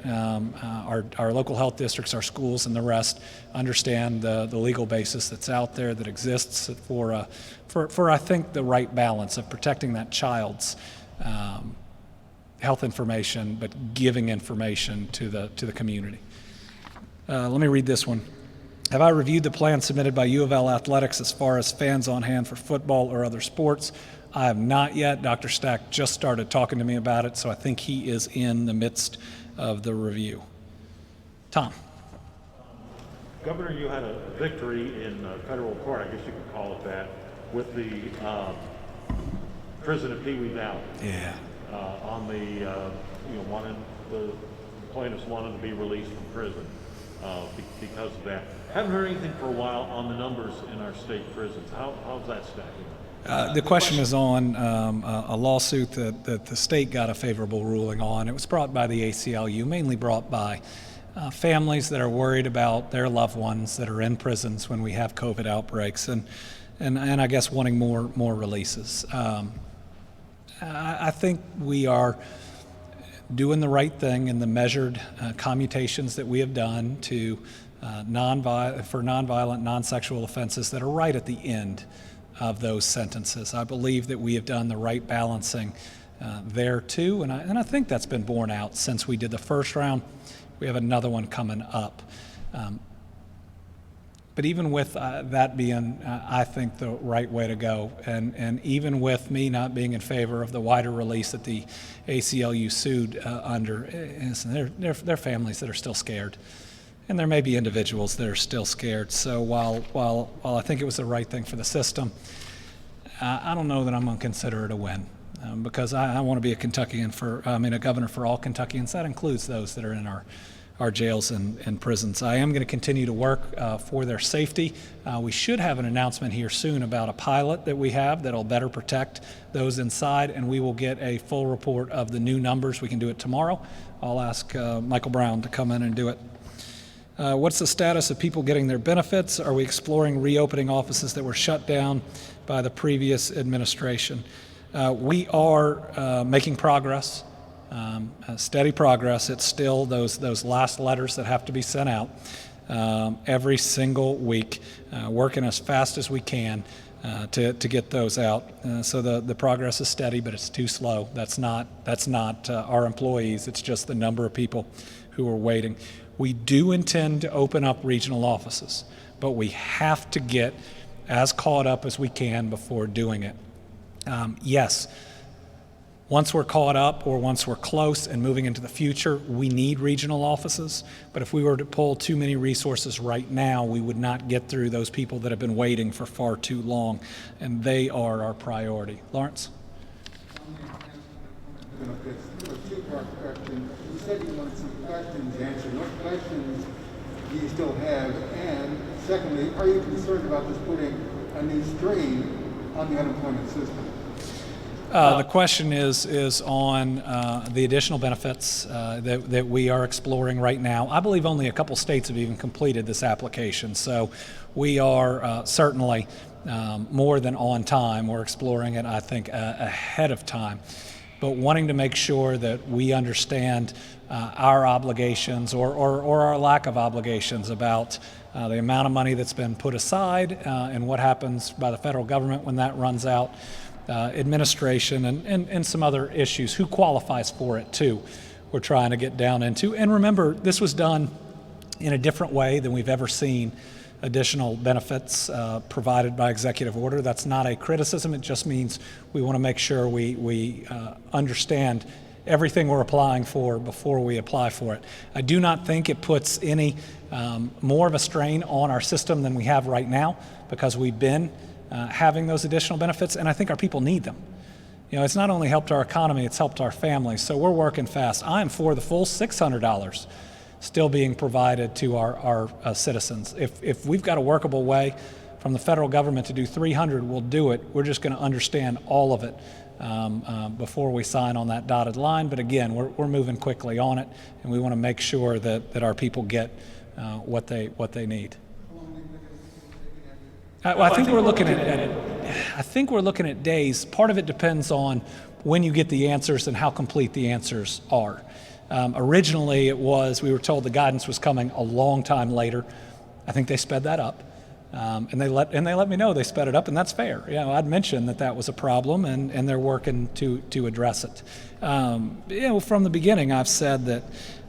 our local health districts, our schools, and the rest understand the legal basis that's out there that exists for I think the right balance of protecting that child's health information, but giving information to the community. Let me read this one. Have I reviewed the plan submitted by U of L Athletics as far as fans on hand for football or other sports? I have not yet. Dr. Stack just started talking to me about it, so I think he is in the midst of the review. Tom. Governor, you had a victory in federal court, I guess you could call it that, with the prison at Pee Wee Valley. Yeah. On the the plaintiffs wanted to be released from prison because of that. Haven't heard anything for a while on the numbers in our state prisons. How's that stacking? The question is on a lawsuit that the state got a favorable ruling on. It was brought by the ACLU, mainly brought by families that are worried about their loved ones that are in prisons when we have COVID outbreaks, and I guess wanting more releases. I think we are doing the right thing in the measured commutations that we have done to nonviolent, non-sexual offenses that are right at the end of those sentences. I believe that we have done the right balancing there too, and I think that's been borne out since we did the first round. We have another one coming up. But even with that being, I think, the right way to go, and even with me not being in favor of the wider release that the ACLU sued under, they're families that are still scared. And there may be individuals that are still scared. So while I think it was the right thing for the system, I don't know that I'm going to consider it a win because I want to be a governor for all Kentuckians. That includes those that are in our jails and prisons. I am going to continue to work for their safety. We should have an announcement here soon about a pilot that we have that'll better protect those inside, and we will get a full report of the new numbers. We can do it tomorrow. I'll ask Michael Brown to come in and do it. What's the status of people getting their benefits? Are we exploring reopening offices that were shut down by the previous administration? We are making progress, steady progress. It's still those last letters that have to be sent out every single week, working as fast as we can to get those out. So the progress is steady, but it's too slow. That's not our employees. It's just the number of people who are waiting. We do intend to open up regional offices, but we have to get as caught up as we can before doing it. Yes, once we're caught up or once we're close and moving into the future, we need regional offices. But if we were to pull too many resources right now, we would not get through those people that have been waiting for far too long, and they are our priority. Lawrence? A two-part question. You said you wanted some questions answered. What questions do you still have? And secondly, are you concerned about this putting a new strain on the unemployment system? The question is on the additional benefits that we are exploring right now. I believe only a couple states have even completed this application, so we are certainly more than on time. We're exploring it, I think, ahead of time, but wanting to make sure that we understand our obligations or our lack of obligations about the amount of money that's been put aside and what happens by the federal government when that runs out. Administration and some other issues, who qualifies for it too, we're trying to get down into. And remember, this was done in a different way than we've ever seen additional benefits provided by executive order. That's not a criticism, it just means we want to make sure we understand everything we're applying for before we apply for it. I do not think it puts any more of a strain on our system than we have right now, because we've been having those additional benefits, and I think our people need them. You know, it's not only helped our economy, it's helped our families, so we're working fast. I am for the full $600 still being provided to our citizens. If we've got a workable way from the federal government to do $300, we'll do it. We're just going to understand all of it before we sign on that dotted line. But again, we're moving quickly on it, and we want to make sure that our people get what they need. Well, I think we're looking at I think we're looking at days. Part of it depends on when you get the answers and how complete the answers are. Originally, we were told the guidance was coming a long time later. I think they sped that up. And they let me know they sped it up, and that's fair. I'd mentioned that was a problem, and they're working to address it. From the beginning, I've said that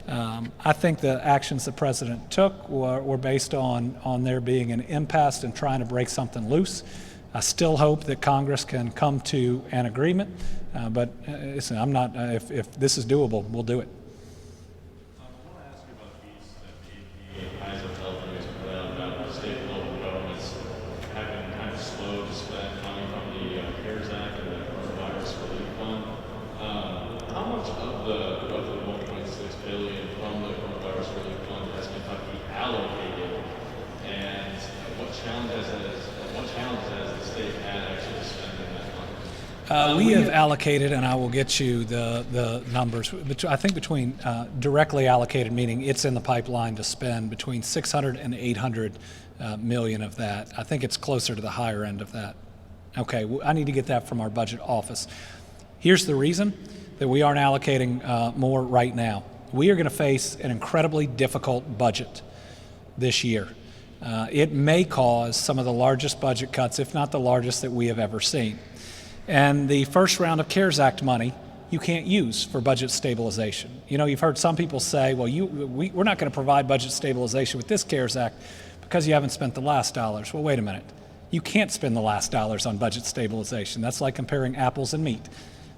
I think the actions the president took were based on there being an impasse and trying to break something loose. I still hope that Congress can come to an agreement, but listen, I'm not. If this is doable, we'll do it. I want to ask you about a piece that AP and Kaiser Telephones put out about state and local governments having kind of slow to spend money from the CARES Act and the Coronavirus Relief Fund. How much of the 1.6 billion from the Coronavirus Relief Fund has Kentucky allocated, and what challenges has the state had actually spending that money? We have allocated, and I will get you the numbers. I think between directly allocated, meaning it's in the pipeline to spend, between 600 and 800 million of that. I think it's closer to the higher end of that. Okay, I need to get that from our budget office. Here's the reason that we aren't allocating more right now. We are going to face an incredibly difficult budget this year. It may cause some of the largest budget cuts, if not the largest, that we have ever seen. And the first round of CARES Act money you can't use for budget stabilization. You've heard some people say, well, we're not going to provide budget stabilization with this CARES Act because you haven't spent the last dollars. Well, wait a minute. You can't spend the last dollars on budget stabilization. That's like comparing apples and meat.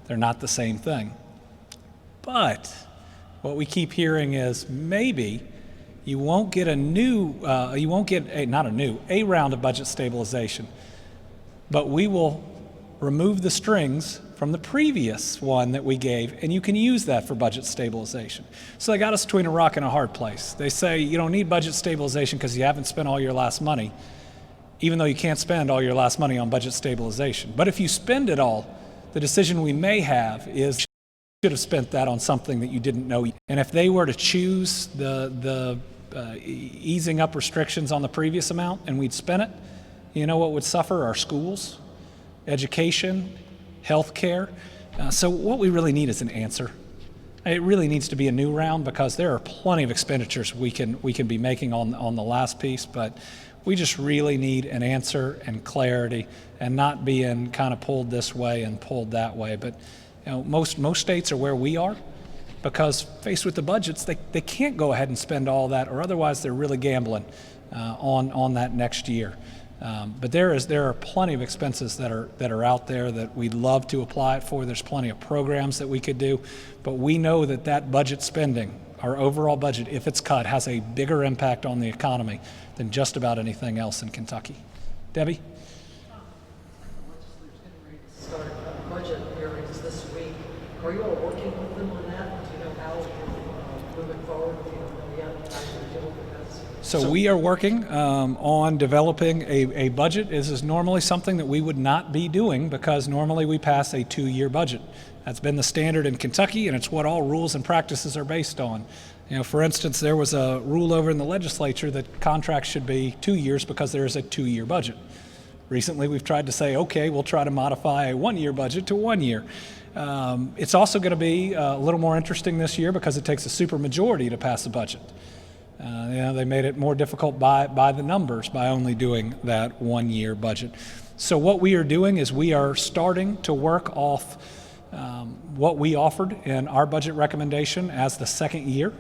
They're not the same thing. But what we keep hearing is maybe you won't get a round of budget stabilization, but we will remove the strings from the previous one that we gave, and you can use that for budget stabilization. So they got us between a rock and a hard place. They say you don't need budget stabilization because you haven't spent all your last money, even though you can't spend all your last money on budget stabilization. But if you spend it all, the decision we may have is you should have spent that on something that you didn't know. And if they were to choose the easing up restrictions on the previous amount and we'd spent it, you know what would suffer? Our schools, education, healthcare. So what we really need is an answer. It really needs to be a new round because there are plenty of expenditures we can be making on the last piece, but we just really need an answer and clarity and not being kind of pulled this way and pulled that way. But most states are where we are because faced with the budgets, they can't go ahead and spend all that, or otherwise they're really gambling on that next year. But there are plenty of expenses that are out there that we'd love to apply it for. There's plenty of programs that we could do, but we know that budget spending, our overall budget, if it's cut, has a bigger impact on the economy than just about anything else in Kentucky. Debbie? Start budget hearings this week. Are you all working with them on that? Do you know how you're moving forward? Do you know yet how you're doing with this? So we are working on developing a budget. This is normally something that we would not be doing because normally we pass a 2-year budget. That's been the standard in Kentucky, and it's what all rules and practices are based on. For instance, there was a rule over in the legislature that contracts should be 2 years because there is a 2-year budget. Recently, we've tried to say, okay, we'll try to modify a 1-year budget to 1 year. It's also going to be a little more interesting this year because it takes a supermajority to pass a budget. They made it more difficult by the numbers by only doing that 1-year budget. So what we are doing is we are starting to work off what we offered in our budget recommendation as the second year.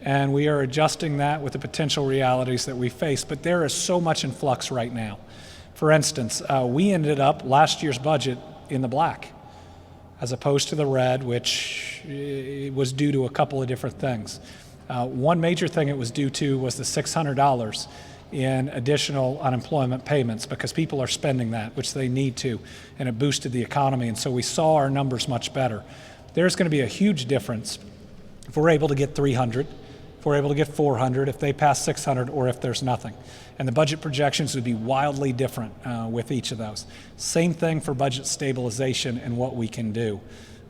And we are adjusting that with the potential realities that we face. But there is so much in flux right now. For instance, we ended up last year's budget in the black as opposed to the red, which was due to a couple of different things. One major thing it was due to was the $600 in additional unemployment payments because people are spending that, which they need to, and it boosted the economy. And so we saw our numbers much better. There's going to be a huge difference if we're able to get 300, if we're able to get 400, if they pass 600, or if there's nothing. And the budget projections would be wildly different with each of those. Same thing for budget stabilization and what we can do.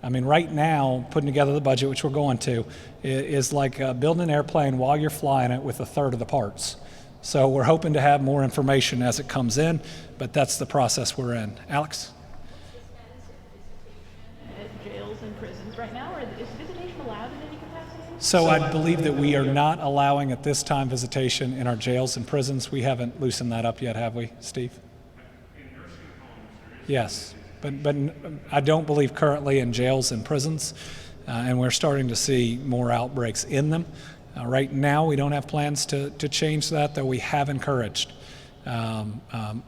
I mean, right now, putting together the budget, which we're going to, is like building an airplane while you're flying it with a third of the parts. So we're hoping to have more information as it comes in, but that's the process we're in. Alex? At jails and prisons right now, or is visitation allowed in any capacity? So I believe that we are not allowing at this time visitation in our jails and prisons. We haven't loosened that up yet, have we, Steve? Yes, but I don't believe currently in jails and prisons, and we're starting to see more outbreaks in them. Right now, we don't have plans to change that, though we have encouraged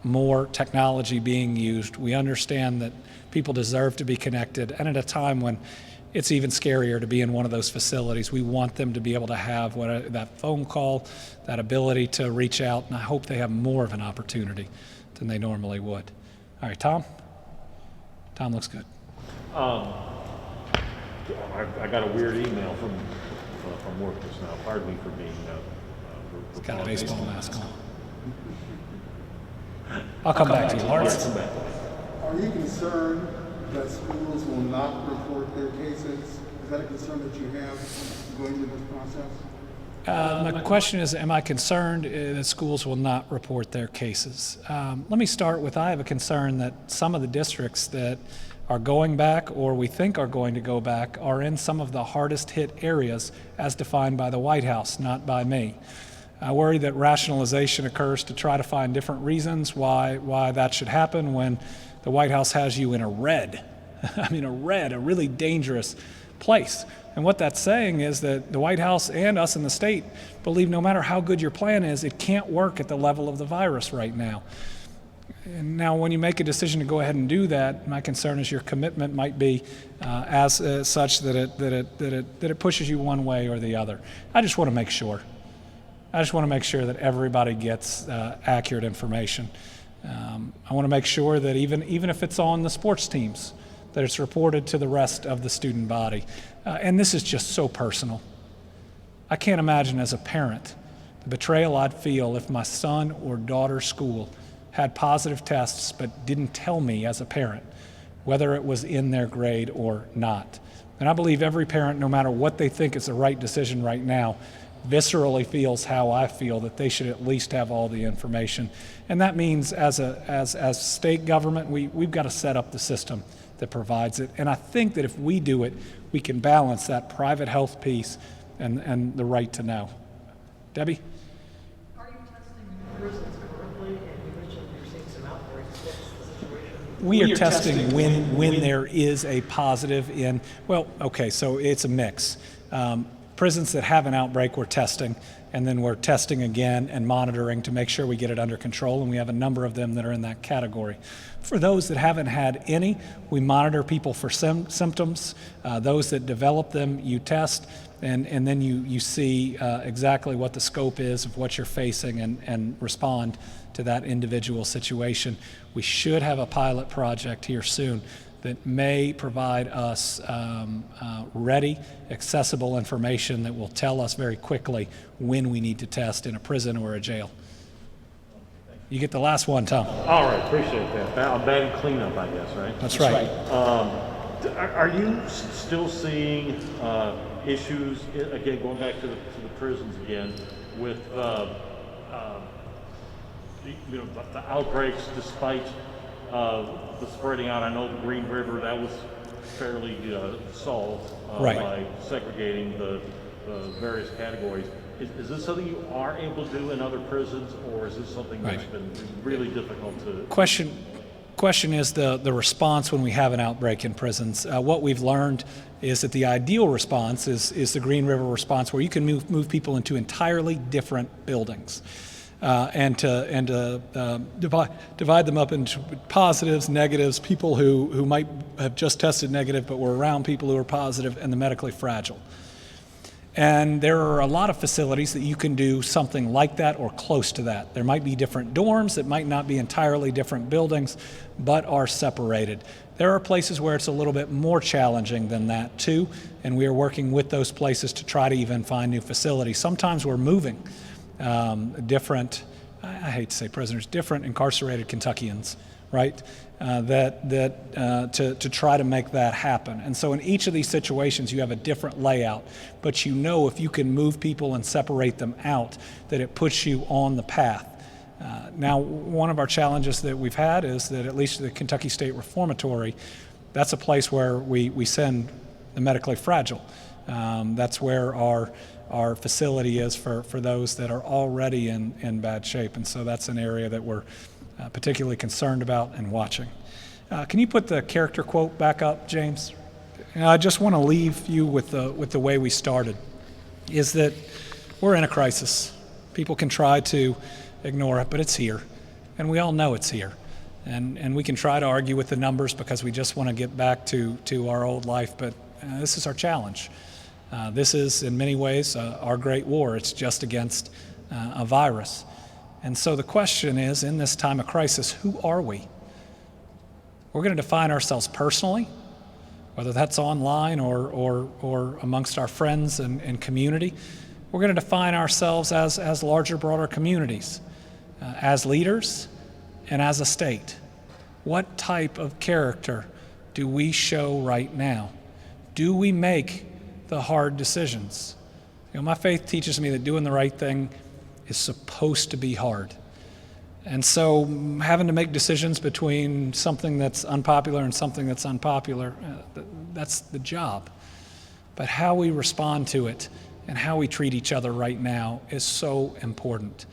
more technology being used. We understand that people deserve to be connected, and at a time when it's even scarier to be in one of those facilities, we want them to be able to have that phone call, that ability to reach out, and I hope they have more of an opportunity than they normally would. All right, Tom? Tom looks good. I got a weird email from work just now. Pardon me for being. He's got a baseball mask on. I'll come back to you, Lawrence. Are you concerned that schools will not report their cases? Is that a concern that you have going through this process? My question is, am I concerned that schools will not report their cases? Let me start with, I have a concern that some of the districts that are going back or we think are going to go back are in some of the hardest hit areas as defined by the White House, not by me. I worry that rationalization occurs to try to find different reasons why that should happen when the White House has you in a red, a really dangerous place. And what that's saying is that the White House and us in the state believe no matter how good your plan is, it can't work at the level of the virus right now. And now when you make a decision to go ahead and do that, my concern is your commitment might be such that it pushes you one way or the other. I just want to make sure. That everybody gets accurate information. I want to make sure that even if it's on the sports teams, that it's reported to the rest of the student body. And this is just so personal. I can't imagine as a parent the betrayal I'd feel if my son or daughter's school had positive tests but didn't tell me as a parent whether it was in their grade or not. And I believe every parent, no matter what they think is the right decision right now, viscerally feels how I feel, that they should at least have all the information. And that means as state government, we've got to set up the system that provides it. And I think that if we do it, we can balance that private health piece and the right to know. Debbie? Are you testing prisons currently? And you mentioned you're seeing some outbreaks. What's the situation? We are testing when there is a positive in, so it's a mix. Prisons that have an outbreak, we're testing, and then we're testing again and monitoring to make sure we get it under control, and we have a number of them that are in that category. For those that haven't had any, we monitor people for symptoms. Those that develop them, you test, and then you see exactly what the scope is of what you're facing and respond to that individual situation. We should have a pilot project here soon that may provide us ready, accessible information that will tell us very quickly when we need to test in a prison or a jail. You get the last one, Tom. All right, appreciate that. Bad cleanup, I guess, right? That's right. Are you still seeing issues, again, going back to the prisons again, with the outbreaks despite the spreading out? I know the Green River, that was fairly solved by segregating the various categories. Is this something you are able to do in other prisons, or is this something that's been really difficult to? Question is the response when we have an outbreak in prisons. What we've learned is that the ideal response is the Green River response, where you can move people into entirely different buildings. And to divide them up into positives, negatives, people who might have just tested negative but were around people who are positive, and the medically fragile. And there are a lot of facilities that you can do something like that or close to that. There might be different dorms that might not be entirely different buildings, but are separated. There are places where it's a little bit more challenging than that too, and we are working with those places to try to even find new facilities. Sometimes we're moving different, I hate to say prisoners, different incarcerated Kentuckians right? To try to make that happen. And so in each of these situations, you have a different layout, but you know if you can move people and separate them out, that it puts you on the path. Now, one of our challenges that we've had is that at least the Kentucky State Reformatory, that's a place where we send the medically fragile. That's where our facility is for those that are already in bad shape. And so that's an area that we're particularly concerned about and watching. Can you put the character quote back up, James? I just want to leave you with the way we started, is that we're in a crisis. People can try to ignore it, but it's here, and we all know it's here. And we can try to argue with the numbers because we just want to get back to our old life, but this is our challenge. This is, in many ways, our great war. It's just against a virus. And so the question is, in this time of crisis, who are we? We're going to define ourselves personally, whether that's online or amongst our friends and community. We're going to define ourselves as larger, broader communities, as leaders and as a state. What type of character do we show right now? Do we make the hard decisions? My faith teaches me that doing the right thing is supposed to be hard. And so having to make decisions between something that's unpopular and something that's unpopular, that's the job. But how we respond to it and how we treat each other right now is so important.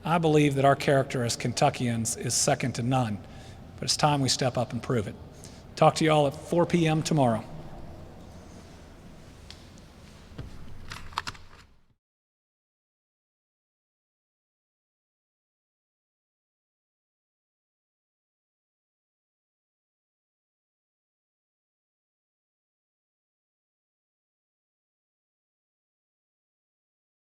I believe that our character as Kentuckians is second to none, but it's time we step up and prove it. Talk to you all at 4 p.m. tomorrow.